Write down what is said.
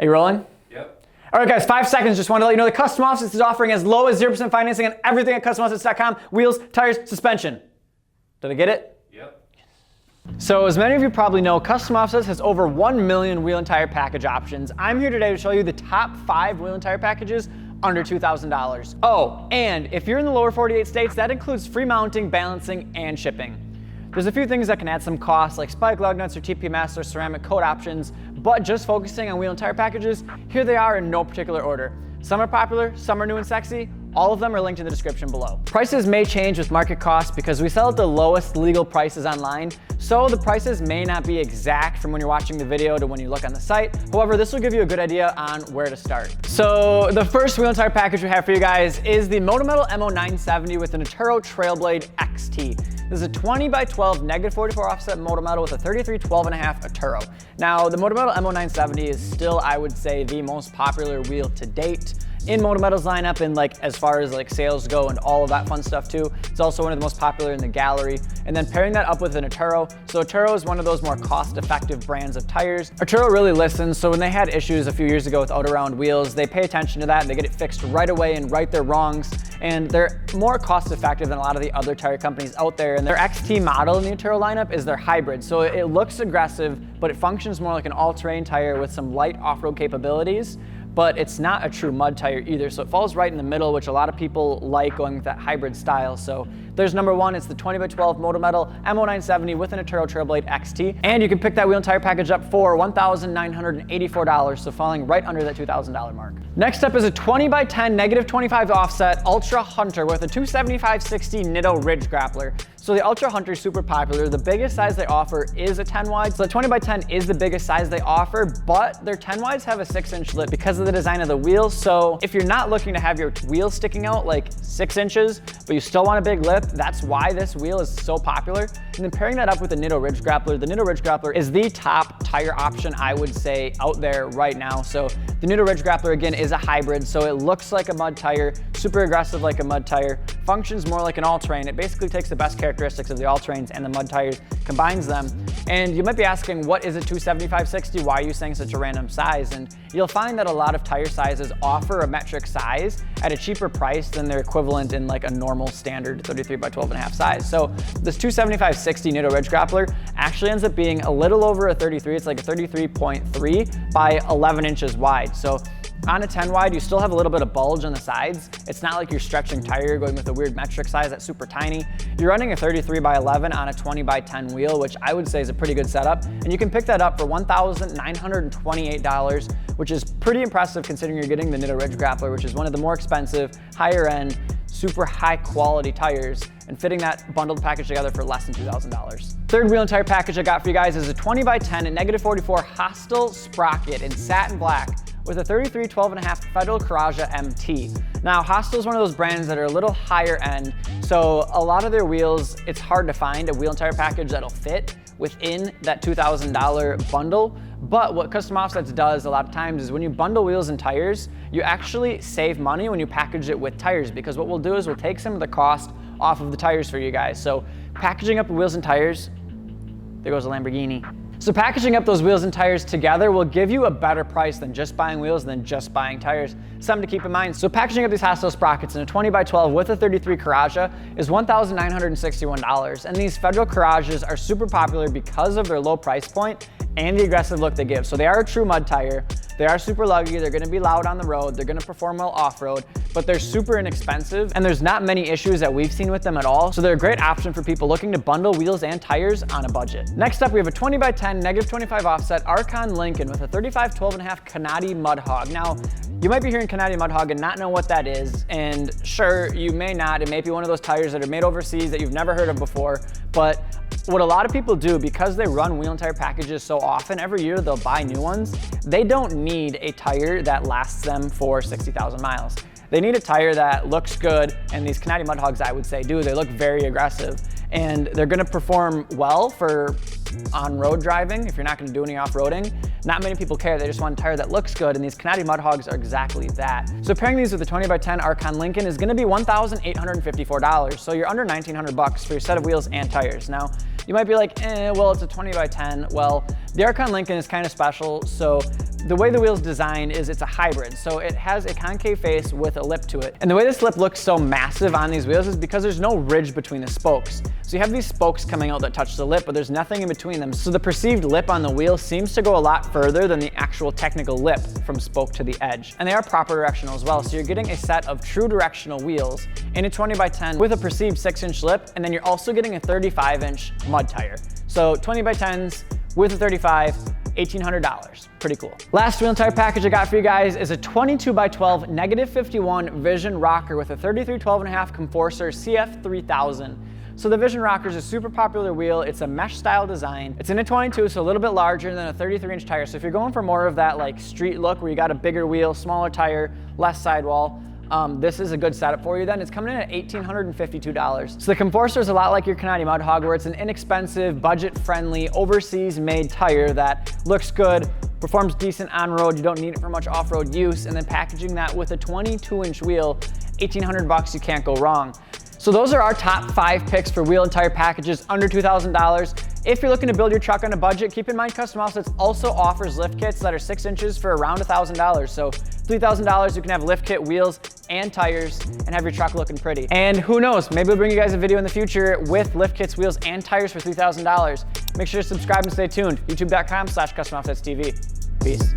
Are you rolling? Yep. All right, guys, 5 seconds. Just want to let you know the Custom Offsets is offering as low as 0% financing on everything at CustomOffsets.com. Wheels, tires, suspension. Did I get it? Yep. So as many of you probably know, Custom Offsets has over 1 million wheel and tire package options. I'm here today to show you the top 5 wheel and tire packages under $2,000. Oh, and if you're in the lower 48 states, that includes free mounting, balancing, and shipping. There's a few things that can add some costs, like spike lug nuts or TPMS or ceramic coat options, but just focusing on wheel and tire packages, here they are in no particular order. Some are popular, some are new and sexy. All of them are linked in the description below. Prices may change with market costs because we sell at the lowest legal prices online, so the prices may not be exact from when you're watching the video to when you look on the site. However, this will give you a good idea on where to start. So the first wheel and tire package we have for you guys is the Moto MO970 with an Atturo Trailblade XT. This is a 20x12 -44 offset Moto Metal with a 33 12.5 Atturo. Now, the Moto MO970 is still, I would say, the most popular wheel to date in Moto Metal's lineup, and like as far as like sales go and all of that fun stuff too. It's also one of the most popular in the gallery. And then pairing that up with an Atturo. So Atturo is one of those more cost-effective brands of tires. Atturo really listens, so when they had issues a few years ago with out-around wheels, they pay attention to that and they get it fixed right away and right their wrongs. And they're more cost-effective than a lot of the other tire companies out there. And their XT model in the Atturo lineup is their hybrid. So it looks aggressive, but it functions more like an all-terrain tire with some light off-road capabilities. But it's not a true mud tire either. So it falls right in the middle, which a lot of people like going with that hybrid style. So there's number one, it's the 20x12 Moto Metal MO970 with an Atturo Trailblade XT. And you can pick that wheel and tire package up for $1,984, so falling right under that $2,000 mark. Next up is a 20x10 -25 offset Ultra Hunter with a 275/60 Nitto Ridge Grappler. So the Ultra Hunter is super popular. The biggest size they offer is a 10 wide. So the 20x10 is the biggest size they offer, but their 10 wides have a 6-inch lip because of the design of the wheel. So if you're not looking to have your wheel sticking out like 6 inches, but you still want a big lip, that's why this wheel is so popular. And then pairing that up with the Nitto Ridge Grappler, the Nitto Ridge Grappler is the top tire option, I would say, out there right now. So the Nitto Ridge Grappler, again, is a hybrid, so it looks like a mud tire, super aggressive like a mud tire, functions more like an all-terrain. It basically takes the best characteristics of the all-terrains and the mud tires, combines them. And you might be asking, what is a 275/60? Why are you saying such a random size? And you'll find that a lot of tire sizes offer a metric size at a cheaper price than their equivalent in like a normal standard 33x12.5 size. So this 275/60 Nitto Ridge Grappler actually ends up being a little over a 33. It's like a 33.3 by 11 inches wide. So on a 10 wide, you still have a little bit of bulge on the sides. It's not like you're stretching tire, going with a weird metric size that's super tiny. You're running a 33x11 on a 20x10 wheel, which I would say is a pretty good setup. And you can pick that up for $1,928, which is pretty impressive considering you're getting the Nitto Ridge Grappler, which is one of the more expensive, higher end, super high quality tires, and fitting that bundled package together for less than $2,000. Third wheel and tire package I got for you guys is a 20x10 at -44 Hostile Sprocket in satin black with a 33 12.5 Federal Couragia MT. Now, Hostile is one of those brands that are a little higher end, so a lot of their wheels, it's hard to find a wheel and tire package that'll fit within that $2,000 bundle. But what Custom Offsets does a lot of times is when you bundle wheels and tires, you actually save money when you package it with tires, because what we'll do is we'll take some of the cost off of the tires for you guys. So packaging up wheels and tires, there goes a Lamborghini. So packaging up those wheels and tires together will give you a better price than just buying wheels, than just buying tires. Something to keep in mind. So packaging up these Hostile Sprockets in a 20x12 with a 33 Couragia is $1,961. And these Federal Couragias are super popular because of their low price point and the aggressive look they give. So they are a true mud tire. They are super luggy, they're gonna be loud on the road, they're gonna perform well off-road, but they're super inexpensive, and there's not many issues that we've seen with them at all, so they're a great option for people looking to bundle wheels and tires on a budget. Next up, we have a 20x10 -25 offset Arkhan Lincoln with a 35 12.5 Kanati Mud Hog. Now, you might be hearing Kanati Mud Hog and not know what that is, and sure, you may not. It may be one of those tires that are made overseas that you've never heard of before, but what a lot of people do, because they run wheel and tire packages so often, every year they'll buy new ones, they don't need a tire that lasts them for 60,000 miles. They need a tire that looks good, and these Kanati Mud Hogs, I would say, do. They look very aggressive, and they're gonna perform well for on-road driving if you're not gonna do any off-roading. Not many people care, they just want a tire that looks good, and these Kanati Mud Hogs are exactly that. So pairing these with the 20x10 Arkon Lincoln is gonna be $1,854, so you're under 1,900 bucks for your set of wheels and tires. Now, you might be like, well, it's a 20x10. Well, the Arkon Lincoln is kind of special, so the way the wheel's designed is it's a hybrid. So it has a concave face with a lip to it. And the way this lip looks so massive on these wheels is because there's no ridge between the spokes. So you have these spokes coming out that touch the lip, but there's nothing in between them. So the perceived lip on the wheel seems to go a lot further than the actual technical lip from spoke to the edge. And they are proper directional as well. So you're getting a set of true directional wheels in a 20x10 with a perceived 6-inch lip. And then you're also getting a 35-inch mud tire. So 20x10s with a 35, $1,800. Pretty cool. Last wheel and tire package I got for you guys is a 22x12 -51 Vision rocker with a 3312.5 Comforser CF3000. So the Vision rocker is a super popular wheel. It's a mesh style design. It's in a 22, so a little bit larger than a 33-inch tire. So if you're going for more of that like street look where you got a bigger wheel, smaller tire, less sidewall, this is a good setup for you then. It's coming in at $1,852. So the Comforser is a lot like your Kanati Mud Hog, where it's an inexpensive, budget-friendly, overseas-made tire that looks good, performs decent on-road, you don't need it for much off-road use, and then packaging that with a 22-inch wheel, $1,800, you can't go wrong. So those are our top 5 picks for wheel and tire packages under $2,000. If you're looking to build your truck on a budget, keep in mind Custom Offsets also offers lift kits that are 6 inches for around $1,000. So $3,000, you can have lift kit, wheels, and tires, and have your truck looking pretty. And who knows, maybe we'll bring you guys a video in the future with lift kits, wheels, and tires for $3,000. Make sure to subscribe and stay tuned. YouTube.com/CustomOffsetsTV. Peace.